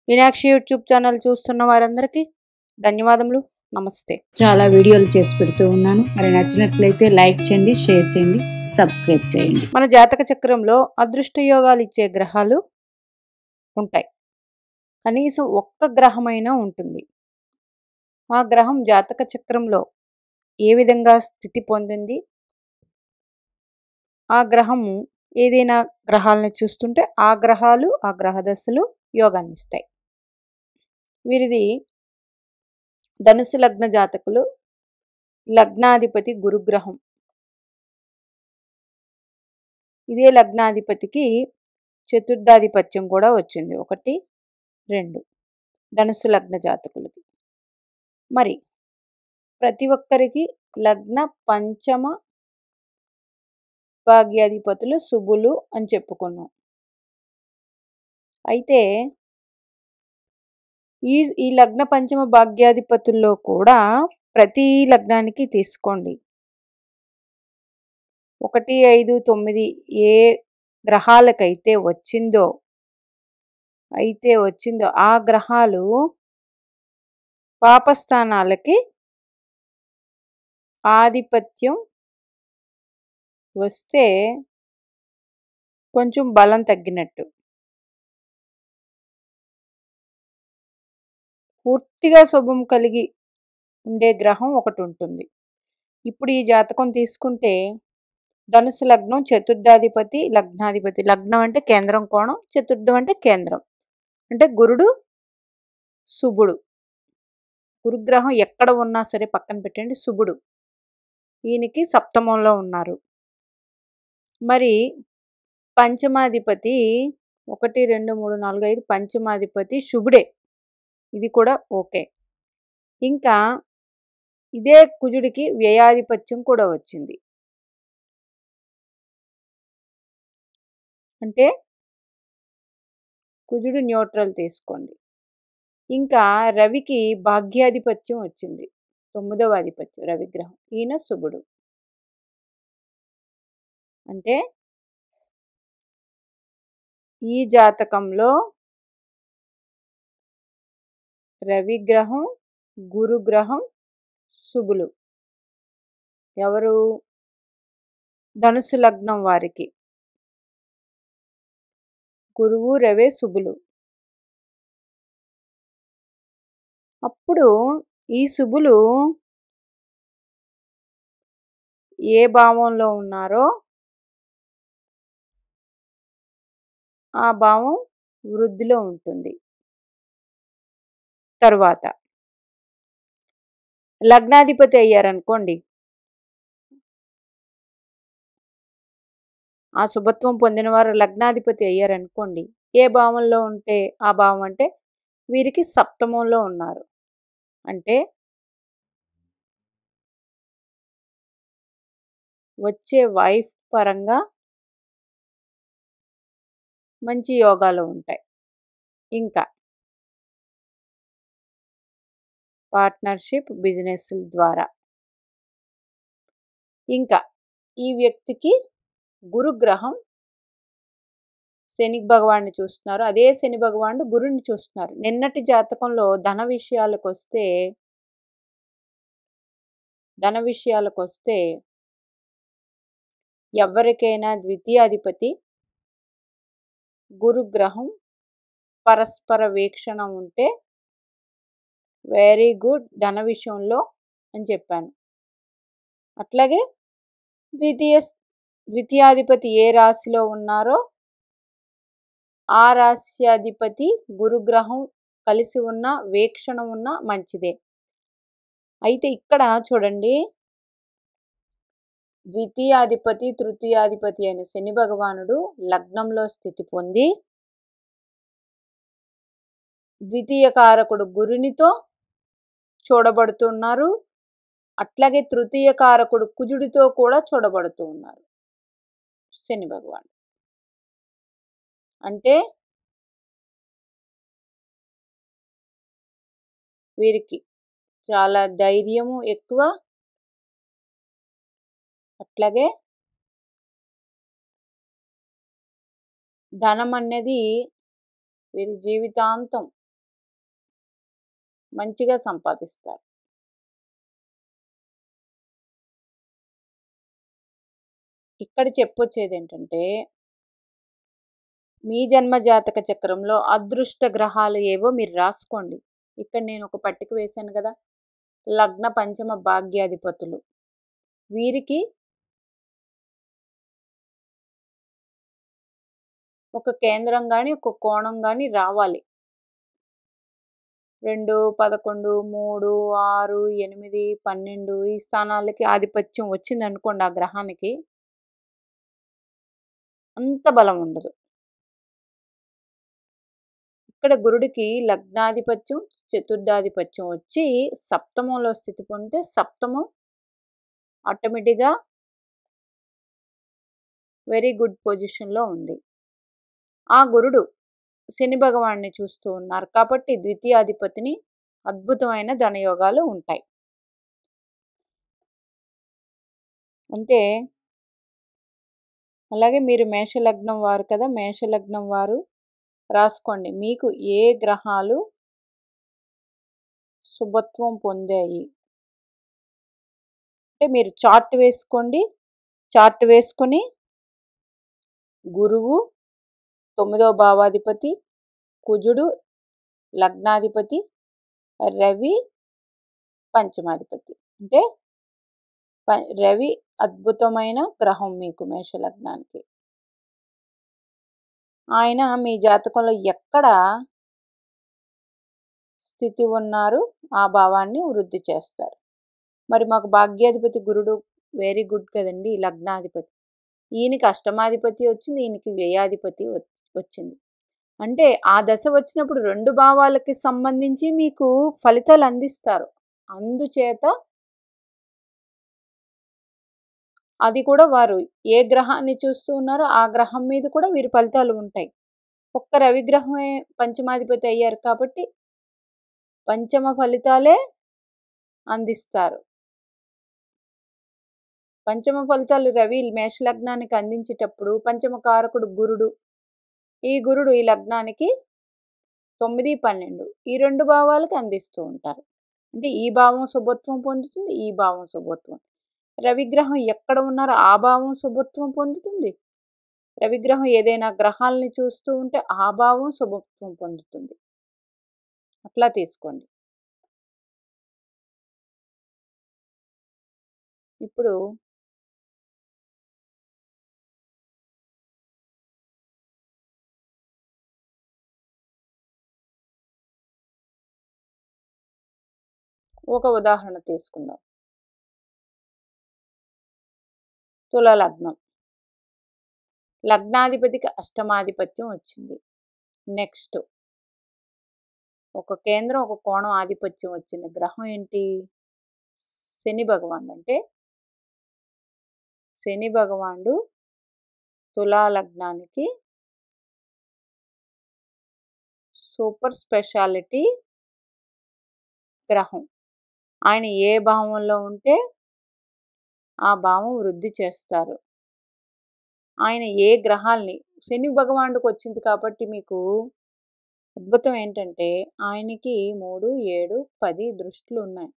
Meenakshi YouTube channel చూస్తున్న వారందరికీ ధన్యవాదములు. నమస్తే. చాలా వీడియోలు చేసి పెడుతూ ఉన్నాను. మరి నచ్చినట్లయితే లైక్ చేయండి, షేర్ చేయండి, సబ్స్క్రైబ్ చేయండి. మన జాతక చక్రంలో అదృష్ట యోగాలు ఇచ్చే గ్రహాలు ఉంటాయి. కనీసం ఒక్క గ్రహమైనా ఉంటుంది. ఆ గ్రహం జాతక చక్రంలో ఏ విధంగా స్థితి పొందింది, ఆ గ్రహము ఏదైనా గ్రహాలను చూస్తుంటే ఆ గ్రహాలు ఆ గ్రహదశలు యోగాన్ని ఇస్తాయి. వీరిది ధనుసు లగ్న జాతకులు. లగ్నాధిపతి గురుగ్రహం. ఇదే లగ్నాధిపతికి చతుర్థాధిపత్యం కూడా వచ్చింది. 1, 2 ధనుసు లగ్న జాతకులకి. మరి ప్రతి ఒక్కరికి లగ్న పంచమ భాగ్యాధిపతులు శుభులు అని చెప్పుకున్నాం. అయితే ఈ లగ్న పంచమ భాగ్యాధిపతుల్లో కూడా ప్రతి లగ్నానికి తీసుకోండి 1, 5, 9 ఏ గ్రహాలకైతే వచ్చిందో ఆ గ్రహాలు పాపస్థానాలకి ఆధిపత్యం వస్తే కొంచెం బలం తగ్గినట్టు. పూర్తిగా శుభం కలిగి ఉండే గ్రహం ఒకటి ఉంటుంది. ఇప్పుడు ఈ జాతకం తీసుకుంటే ధనుసు లగ్నం, చతుర్థాధిపతి, లగ్నాధిపతి. లగ్నం అంటే కేంద్రం కోణం, చతుర్థం అంటే కేంద్రం, అంటే గురుడు శుభుడు. గురుగ్రహం ఎక్కడ ఉన్నా సరే పక్కన పెట్టండి, శుభుడు ఈయనకి సప్తమంలో ఉన్నారు. మరి పంచమాధిపతి 1, 2, 3, 4, 5 పంచమాధిపతి శుభుడే, ఇది కూడా ఓకే. ఇంకా ఇదే కుజుడికి వ్యయాధిపత్యం కూడా వచ్చింది. అంటే కుజుడు న్యూట్రల్ తీసుకోండి. ఇంకా రవికి భాగ్యాధిపత్యం వచ్చింది, 9వ ఆధిపత్యం రవిగ్రహం, ఈయన శుభుడు. అంటే ఈ జాతకంలో రవిగ్రహం, గురుగ్రహం శుభులు. ఎవరు? ధనుసు లగ్నం వారికి గురువు రవే శుభులు. అప్పుడు ఈ శుభులు ఏ భావంలో ఉన్నారో ఆ భావం వృద్ధిలో ఉంటుంది. తరువాత లగ్నాధిపతి అయ్యారనుకోండి, ఆ శుభత్వం పొందిన వారు లగ్నాధిపతి అయ్యారనుకోండి, ఏ భావంలో ఉంటే ఆ భావం అంటే వీరికి సప్తమంలో ఉన్నారు. అంటే వచ్చే వైఫ్ పరంగా మంచి యోగాలు ఉంటాయి. ఇంకా పార్ట్నర్షిప్, బిజినెస్ ద్వారా. ఇంకా ఈ వ్యక్తికి గురుగ్రహం శని భగవాన్ని చూస్తున్నారు. అదే శని భగవానుడు గురుని చూస్తున్నారు. నిన్నటి జాతకంలో ధన విషయాలకు వస్తే ఎవరికైనా ద్వితీయాధిపతి గురుగ్రహం పరస్పర వీక్షణ ఉంటే వెరీ గుడ్ ధన విషయంలో అని చెప్పాను. అట్లాగే ద్వితీయాధిపతి ఏ రాశిలో ఉన్నారో ఆ రాశ్యాధిపతి గురుగ్రహం కలిసి ఉన్న వీక్షణ ఉన్న మంచిదే. అయితే ఇక్కడ చూడండి, ద్వితీయాధిపతి తృతీయాధిపతి అయిన శని భగవానుడు లగ్నంలో స్థితి పొంది ద్వితీయ కారకుడు గురునితో చూడబడుతున్నారు. అట్లాగే తృతీయ కారకుడు కుజుడితో కూడా చూడబడుతూ ఉన్నారు శని భగవానుడు. అంటే వీరికి చాలా ధైర్యము ఎక్కువ, అట్లాగే ధనం అనేది వీరి జీవితాంతం మంచిగా సంపాదిస్తారు. ఇక్కడ చెప్పొచ్చేదేంటంటే, మీ జన్మ జాతక చక్రంలో అదృష్ట గ్రహాలు ఏవో మీరు రాసుకోండి. ఇక్కడ నేను ఒక పట్టిక వేశాను కదా! లగ్న పంచమ భాగ్యాధిపతులు. వీరికి ఒక కేంద్రం గాని, ఒక కోణం గాని రావాలి. 2, 11, 3, 6, 8, 12 ఈ స్థానాలకి ఆధిపత్యం వచ్చిందనుకోండి ఆ గ్రహానికి, అంత బలం ఉండదు. ఇక్కడ గురుడికి లగ్నాధిపత్యం, చతుర్థాధిపత్యం వచ్చి సప్తమంలో స్థితి పొందితే సప్తమం ఆటోమేటిక్‌గా వెరీ గుడ్ పొజిషన్‌లో ఉంది. ఆ గురుడు శని భగవాన్ని చూస్తూ ఉన్నారు కాబట్టి ద్వితీయాధిపతిని అద్భుతమైన ధనయోగాలు ఉంటాయి. అంటే అలాగే మీరు మేషలగ్నం వారు కదా! మేషలగ్నం వారు రాసుకోండి. మీకు ఏ గ్రహాలు శుభత్వం పొందాయి. అంటే మీరు చార్ట్ వేసుకోండి. చార్ట్ వేసుకొని గురువు 9వ భావాధిపతి, కుజుడు లగ్నాధిపతి, రవి పంచమాధిపతి. అంటే రవి అద్భుతమైన గ్రహం మీకు మేషలగ్నానికి. ఆయన మీ జాతకంలో ఎక్కడ స్థితి ఉన్నారు ఆ భావాన్ని వృద్ధి చేస్తారు. మరి మాకు భాగ్యాధిపతి గురుడు వెరీ గుడ్ కదండి లగ్నాధిపతి. ఈయనకి అష్టమాధిపతి వచ్చింది, ఈయనకి వ్యయాధిపతి వచ్చింది. అంటే ఆ దశ వచ్చినప్పుడు 2 భావాలకి సంబంధించి మీకు ఫలితాలు అందిస్తారు. అందుచేత అది కూడా వారు ఏ గ్రహాన్ని చూస్తూ ఉన్నారో ఆ గ్రహం మీద కూడా వీరి ఫలితాలు ఉంటాయి. ఒక్క రవిగ్రహమే పంచమాధిపతి అయ్యారు కాబట్టి పంచమ ఫలితాలే అందిస్తారు. పంచమ ఫలితాలు రవి మేషలగ్నానికి అందించేటప్పుడు పంచమ కారకుడు గురుడు. ఈ గురుడు ఈ లగ్నానికి 9, 12 ఈ 2 భావాలకి అందిస్తూ ఉంటారు. అంటే ఈ భావం శుభత్వం పొందుతుంది, ఈ భావం శుభత్వం. రవిగ్రహం ఎక్కడ ఉన్నారో ఆ భావం శుభత్వం పొందుతుంది. రవిగ్రహం ఏదైనా గ్రహాలని చూస్తూ ఉంటే ఆ భావం శుభత్వం పొందుతుంది. అట్లా తీసుకోండి. ఇప్పుడు ఒక ఉదాహరణ తీసుకుందాం. తుల లగ్నం. లగ్నాధిపతికి అష్టమాధిపత్యం వచ్చింది. నెక్స్ట్ ఒక కేంద్రం, ఒక కోణం ఆధిపత్యం వచ్చిన గ్రహం ఏంటి? శని భగవానుడు. అంటే శని భగవానుడు తులా లగ్నానికి సూపర్ స్పెషాలిటీ గ్రహం. ఆయన ఏ భావంలో ఉంటే ఆ భావం వృద్ధి చేస్తారు. ఆయన ఏ గ్రహాల్ని శని భగవానుడికి వచ్చింది కాబట్టి మీకు అద్భుతం ఏంటంటే ఆయనకి 3, 7, 10 దృష్టిలు ఉన్నాయి.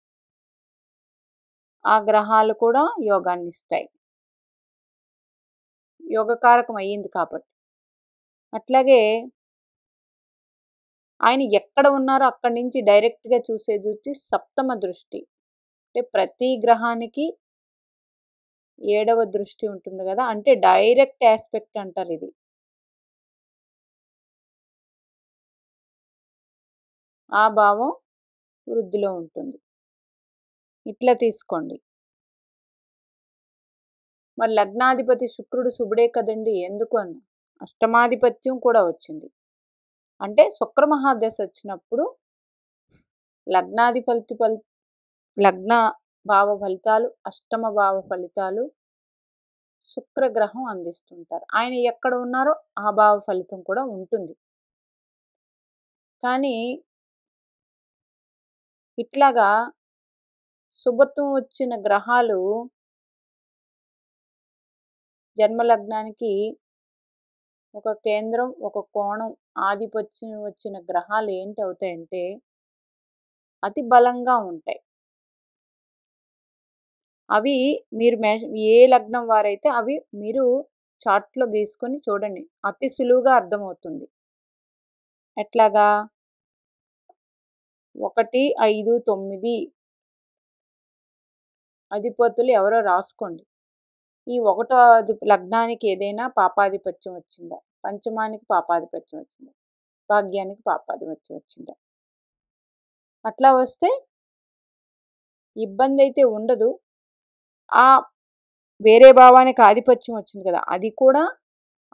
ఆ గ్రహాలు కూడా యోగాన్ని ఇస్తాయి. యోగకారకం అయ్యింది కాబట్టి. అట్లాగే ఆయన ఎక్కడ ఉన్నారో అక్కడి నుంచి డైరెక్ట్‌గా చూసేది సప్తమ దృష్టి. అంటే ప్రతి గ్రహానికి 7వ దృష్టి ఉంటుంది కదా! అంటే డైరెక్ట్ యాస్పెక్ట్ అంటారు ఇది. ఆ భావం వృద్ధిలో ఉంటుంది. ఇట్లా తీసుకోండి. మరి లగ్నాధిపతి శుక్రుడు శుభుడే కదండి! ఎందుకు అన్నా అష్టమాధిపత్యం కూడా వచ్చింది. అంటే శుక్ర మహాదశ వచ్చినప్పుడు లగ్న భావ ఫలితాలు, అష్టమ భావ ఫలితాలు శుక్రగ్రహం అందిస్తుంటారు. ఆయన ఎక్కడ ఉన్నారో ఆ భావ ఫలితం కూడా ఉంటుంది. కానీ ఇట్లాగా శుభత్వం వచ్చిన గ్రహాలు జన్మలగ్నానికి ఒక కేంద్రం, ఒక కోణం ఆధిపత్యం వచ్చిన గ్రహాలు ఏంటి అవుతాయంటే అతి బలంగా ఉంటాయి. అవి మీరు ఏ లగ్నం వారైతే అవి మీరు చార్ట్‌లో గీసుకొని చూడండి. అతి సులువుగా అర్థమవుతుంది. ఎట్లాగా? 1, 5, 9 అధిపతులు ఎవరో రాసుకోండి. ఈ ఒకటో లగ్నానికి ఏదైనా పాపాధిపత్యం వచ్చిందా? పంచమానికి పాపాధిపత్యం వచ్చిందా? భాగ్యానికి పాపాధిపత్యం వచ్చిందా? అట్లా వస్తే ఇబ్బందైతే ఉండదు. ఆ వేరే భావానికి ఆధిపత్యం వచ్చింది కదా! అది కూడా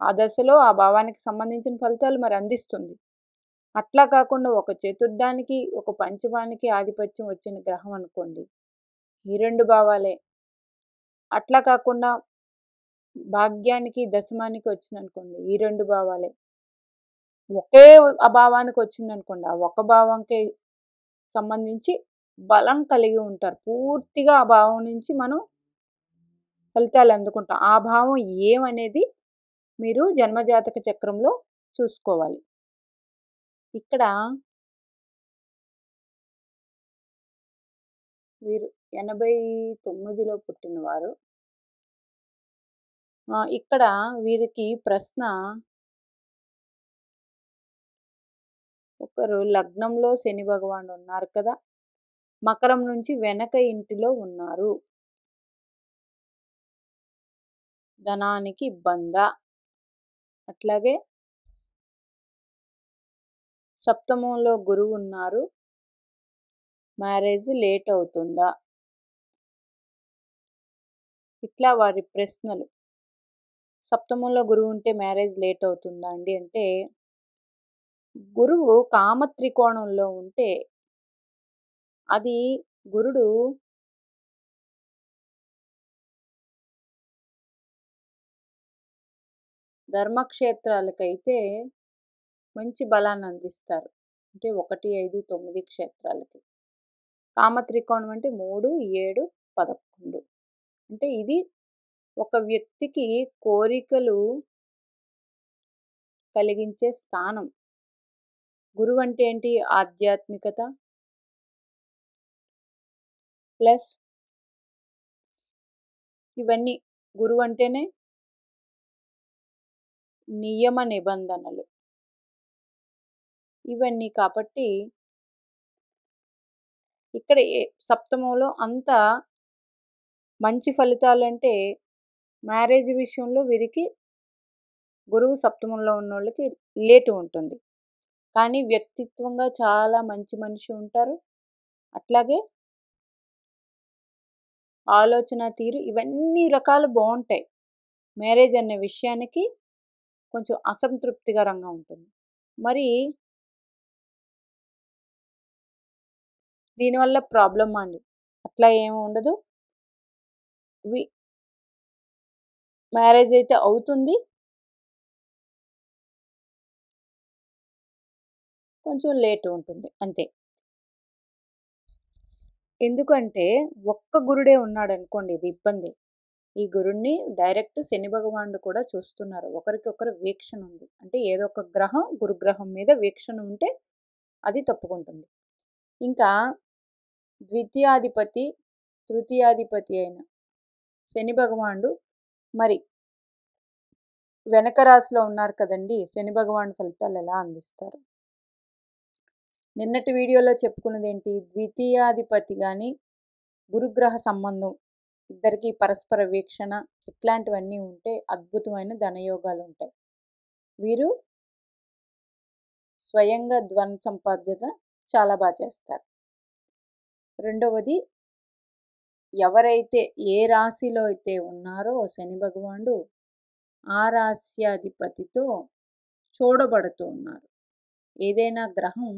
ఆ దశలో ఆ భావానికి సంబంధించిన ఫలితాలు మరి అందిస్తుంది. అట్లా కాకుండా ఒక చతుర్థానికి, ఒక పంచమానికి ఆధిపత్యం వచ్చిన గ్రహం అనుకోండి. ఈ 2 భావాలే. అట్లా కాకుండా భాగ్యానికి, దశమానికి వచ్చిందనుకోండి. ఈ 2 భావాలే. ఒకే భావానికి వచ్చిందనుకోండి. ఆ ఒక భావంకే సంబంధించి బలం కలిగి ఉంటారు. పూర్తిగా ఆ భావం నుంచి మనం ఫలితాలు అందుకుంటాం. ఆ భావం ఏమనేది మీరు జన్మజాతక చక్రంలో చూసుకోవాలి. ఇక్కడ వీరు 89లో పుట్టినవారు. ఇక్కడ వీరికి ప్రశ్న, ఒకరు లగ్నంలో శని భగవానుడు ఉన్నారు కదా! మకరం నుంచి వెనక ఇంటిలో ఉన్నారు. ధనానికి ఇబ్బందా? అట్లాగే సప్తమంలో గురువు ఉన్నారు. మ్యారేజ్ లేట్ అవుతుందా? ఇట్లా వారి ప్రశ్నలు. సప్తమంలో గురువు ఉంటే మ్యారేజ్ లేట్ అవుతుందా అండి అంటే, గురువు కామత్రికోణంలో ఉంటే అది గురుడు ధర్మక్షేత్రాలకైతే మంచి బలాన్ని అందిస్తారు. అంటే 1, 5, 9 క్షేత్రాలకి. కామత్రికోణం అంటే 3, 7, 11. అంటే ఇది ఒక వ్యక్తికి కోరికలు కలిగించే స్థానం. గురువు అంటే ఏంటి? ఆధ్యాత్మికత ప్లస్ ఇవన్నీ. గురువు అంటేనే నియమ నిబంధనలు ఇవన్నీ. కాబట్టి ఇక్కడ సప్తమంలో అంత మంచి ఫలితాలంటే మ్యారేజ్ విషయంలో వీరికి గురువు సప్తమంలో ఉన్నోళ్ళకి లేటు ఉంటుంది. కానీ వ్యక్తిత్వంగా చాలా మంచి మనిషి ఉంటారు. అట్లాగే ఆలోచన తీరు ఇవన్నీ రకాలు బావుంటాయి. మ్యారేజ్ అనే విషయానికి కొంచెం అసంతృప్తికరంగా ఉంటుంది. మరి దీనివల్ల ప్రాబ్లమా అండి? అట్లా ఏమి ఉండదు. మ్యారేజ్ అయితే అవుతుంది. కొంచెం లేట్ ఉంటుంది అంతే. ఎందుకంటే ఒక్క గురుడే ఉన్నాడనుకోండి ఇది ఇబ్బంది. ఈ గురుడిని డైరెక్ట్ శని భగవానుడు కూడా చూస్తున్నారు. ఒకరికొకరు వీక్షణ ఉంది. అంటే ఏదో ఒక గ్రహం గురుగ్రహం మీద వీక్షణ ఉంటే అది తప్పుకుంటుంది. ఇంకా ద్వితీయాధిపతి, తృతీయాధిపతి అయిన శని భగవానుడు మరి వెనక రాశిలో ఉన్నారు కదండి. శని భగవానుడు ఫలితాలు ఎలా అందిస్తారు? నిన్నటి వీడియోలో చెప్పుకున్నది ఏంటి? ద్వితీయాధిపతి కానీ గురుగ్రహ సంబంధం ఇద్దరికి పరస్పర వీక్షణ ఇట్లాంటివన్నీ ఉంటే అద్భుతమైన ధనయోగాలు ఉంటాయి. వీరు స్వయంగా ధన సంపాద్యత చాలా బాగా చేస్తారు. రెండవది, ఎవరైతే ఏ రాశిలో అయితే ఉన్నారో శని భగవానుడు ఆ రాశ్యాధిపతితో చూడబడుతూ ఉన్నారు. ఏదైనా గ్రహం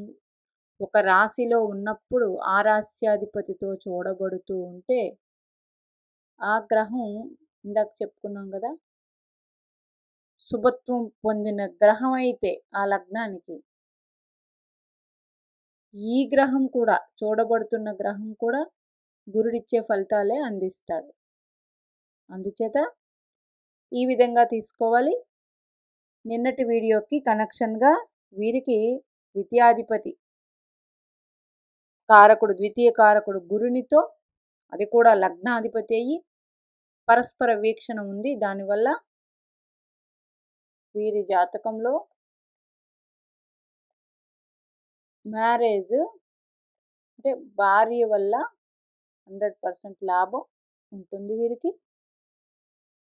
ఒక రాశిలో ఉన్నప్పుడు ఆ రాశ్యాధిపతితో చూడబడుతూ ఉంటే ఆ గ్రహం ఇందాక చెప్పుకున్నాం కదా, శుభత్వం పొందిన గ్రహం అయితే ఆ లగ్నానికి ఈ గ్రహం కూడా చూడబడుతున్న గ్రహం కూడా గురుడిచ్చే ఫలితాలే అందిస్తాడు. అందుచేత ఈ విధంగా తీసుకోవాలి. నిన్నటి వీడియోకి కనెక్షన్గా వీరికి ద్వితీయాధిపతి కారకుడు ద్వితీయ కారకుడు గురునితో, అది కూడా లగ్నాధిపతి అయ్యి పరస్పర వీక్షణ ఉంది. దానివల్ల వీరి జాతకంలో మ్యారేజ్ అంటే భార్య వల్ల 100% లాభం ఉంటుంది. వీరికి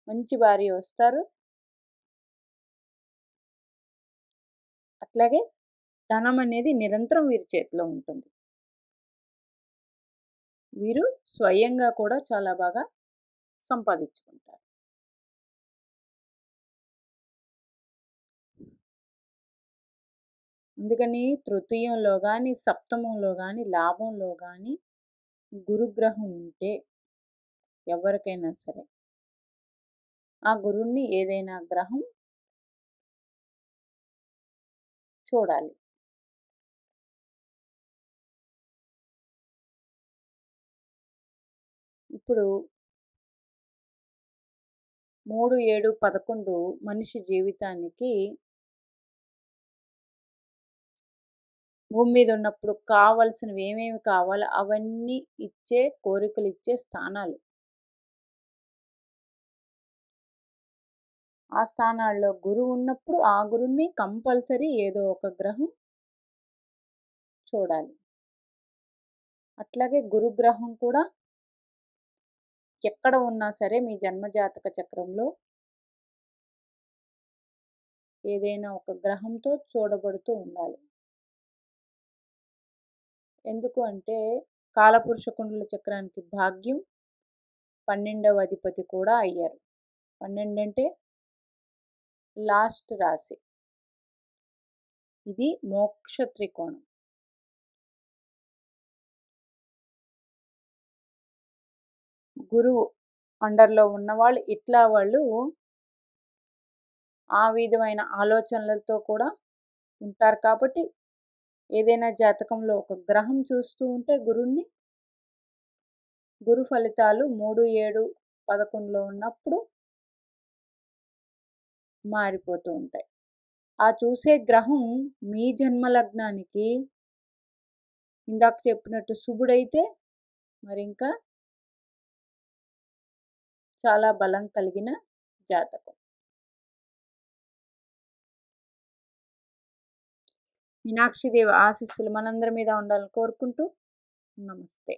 మంచి భార్య వస్తారు. అట్లాగే ధనం అనేది నిరంతరం వీరి చేతిలో ఉంటుంది. వీరు స్వయంగా కూడా చాలా బాగా సంపాదించుకుంటారు. అందుకని తృతీయంలో కానీ సప్తమంలో కానీ లాభంలో కానీ గురుగ్రహం ఉంటే ఎవరికైనా సరే ఆ గురుణ్ణి ఏదైనా గ్రహం చూడాలి. ఇప్పుడు 3, 7, 11 మనిషి జీవితానికి భూమి మీద ఉన్నప్పుడు కావలసినవి ఏమేమి కావాలో అవన్నీ ఇచ్చే, కోరికలు ఇచ్చే స్థానాలు. ఆ స్థానాల్లో గురువు ఉన్నప్పుడు ఆ గురువుని కంపల్సరీ ఏదో ఒక గ్రహం చూడాలి. అట్లాగే గురుగ్రహం కూడా ఎక్కడ ఉన్నా సరే మీ జన్మజాతక చక్రంలో ఏదైనా ఒక గ్రహంతో చూడబడుతూ ఉండాలి. ఎందుకు అంటే కాలపురుష కుండల చక్రానికి భాగ్యం 12వ అధిపతి కూడా అయ్యారు. 12 అంటే లాస్ట్ రాశి. ఇది మోక్ష త్రికోణం. గురువు అండర్లో ఉన్నవాళ్ళు ఇట్లా వాళ్ళు ఆ విధమైన ఆలోచనలతో కూడా ఉంటారు. కాబట్టి ఏదైనా జాతకంలో ఒక గ్రహం చూస్తూ ఉంటే గురుణ్ణి, గురు ఫలితాలు 3, 7, 11లో ఉన్నప్పుడు మారిపోతూ ఉంటాయి. ఆ చూసే గ్రహం మీ జన్మలగ్నానికి ఇందాక చెప్పినట్టు శుభుడైతే మరి ఇంకా చాలా బలం కలిగిన జాతకం. మీనాక్షిదేవి ఆశీస్సులు మనందరి మీద ఉండాలని కోరుకుంటూ నమస్తే.